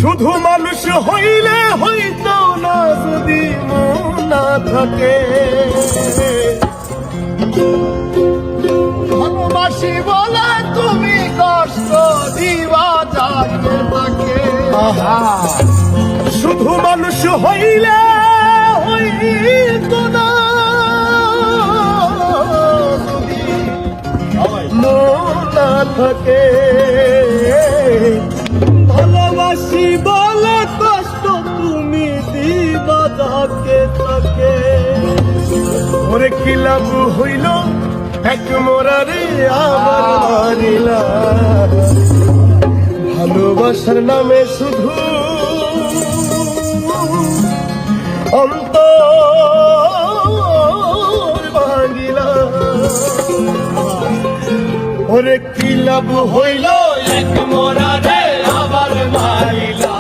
শুধু মানুষ হইলে হইতো না যদি মন না থাকে। ভালোবাসি বলে তুমি কষ্ট দিবা যাইবে তাকে। শুধু মানুষ হইলে হইতো না যদি মন না থাকে। ভালোবাসি বলে কষ্ট তুমি দিবা যাকে তাকে। ওরে কি লাভ হইল এক মোরারে আবার মারিলা। ভালোবাসার নামে শুধু অন্তর ভাঙিলা। ওরে কি লাভ হইল এক মোরারে আবার মারিলা।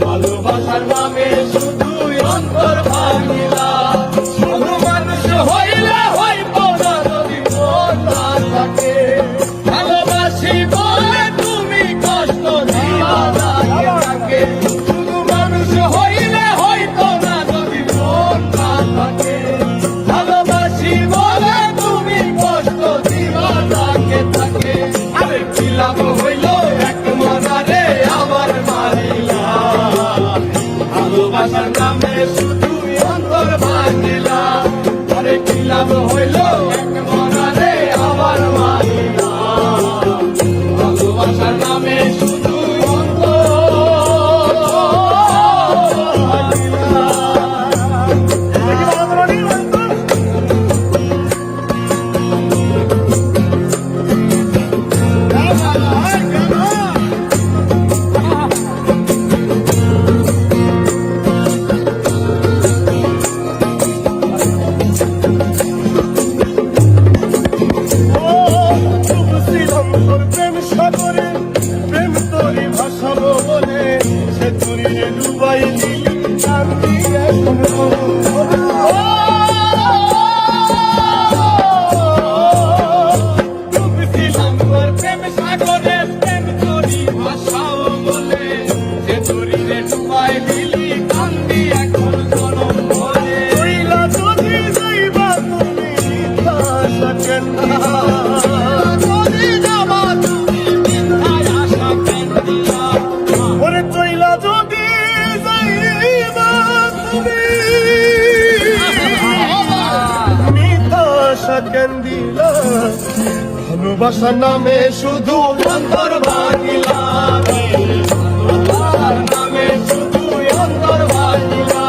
ভালোবাসার নামে শুধু অন্তর ভাঙিলা। শুধু মানুষ হইলে হইব না যদি মন না থাকে। ভালোবাসি বলে তুমি কষ্ট দিবা যাকে তাকে। শুধু মানুষ হইলে হইব না যদি মন না থাকে। ভালোবাসি বলে তুমি কষ্ট দিবা যাকে তাকে। আরে কি লাভ হইল এক মনারে আবার মারিলা। ভালোবাসার নামে শুধু অন্তর ভাঙিলা। আরে কি লাভ হইল এক মনারে আবার মারিলা। ভালোবাসার নামে শুধু ভালোবাসার নামে শুধু অন্তর ভাঙিলা। ভালোবাসার নামে শুধু অন্তর ভাঙিলা।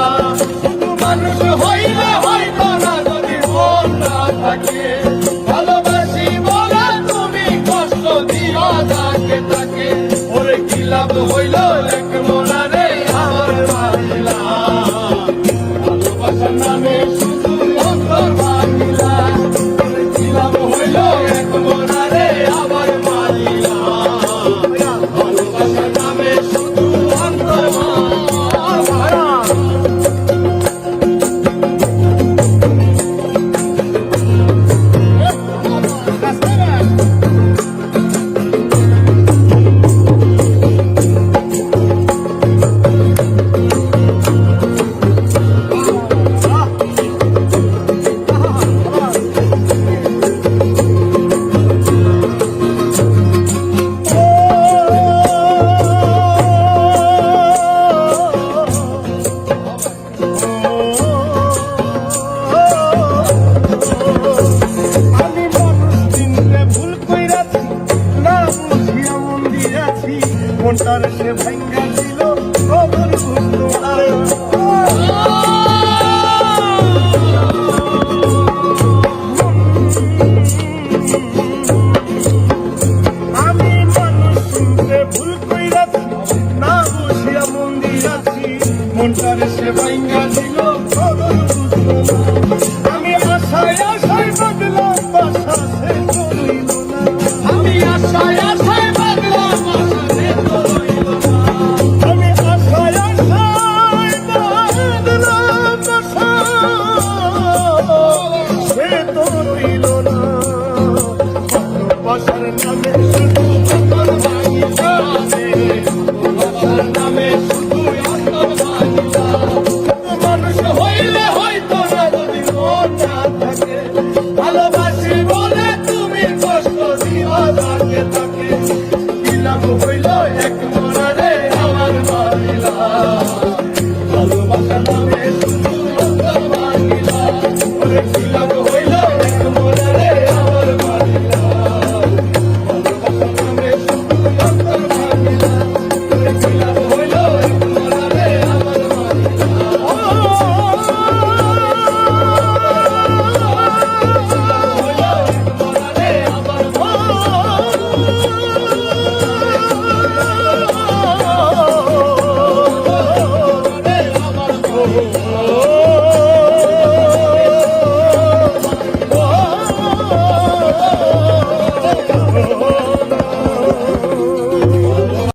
শুধু মানুষ হইলে হইত না যদি মন না থাকে। ভালোবাসি বলে তুমি কষ্ট দিবা যাকে তাকে। ওরে কি লাভ হইল এক মনারে আবার মারিলা। ভালোবাসার নামে শুধু অন্তর ভাঙিলা। ওরে কি লাভ হইল এক মনারে আবার মারিলা। ভালোবাসার নামে শুধু অন্তর ভাঙিলা। মনটার সে ভাঙ্গা দিল খবর বুঝলো না। আমি মানুষ শুনতে ভুল কইরাছি না বুঝিয়া মন দিয়াছি। মনটার সে ভাঙ্গা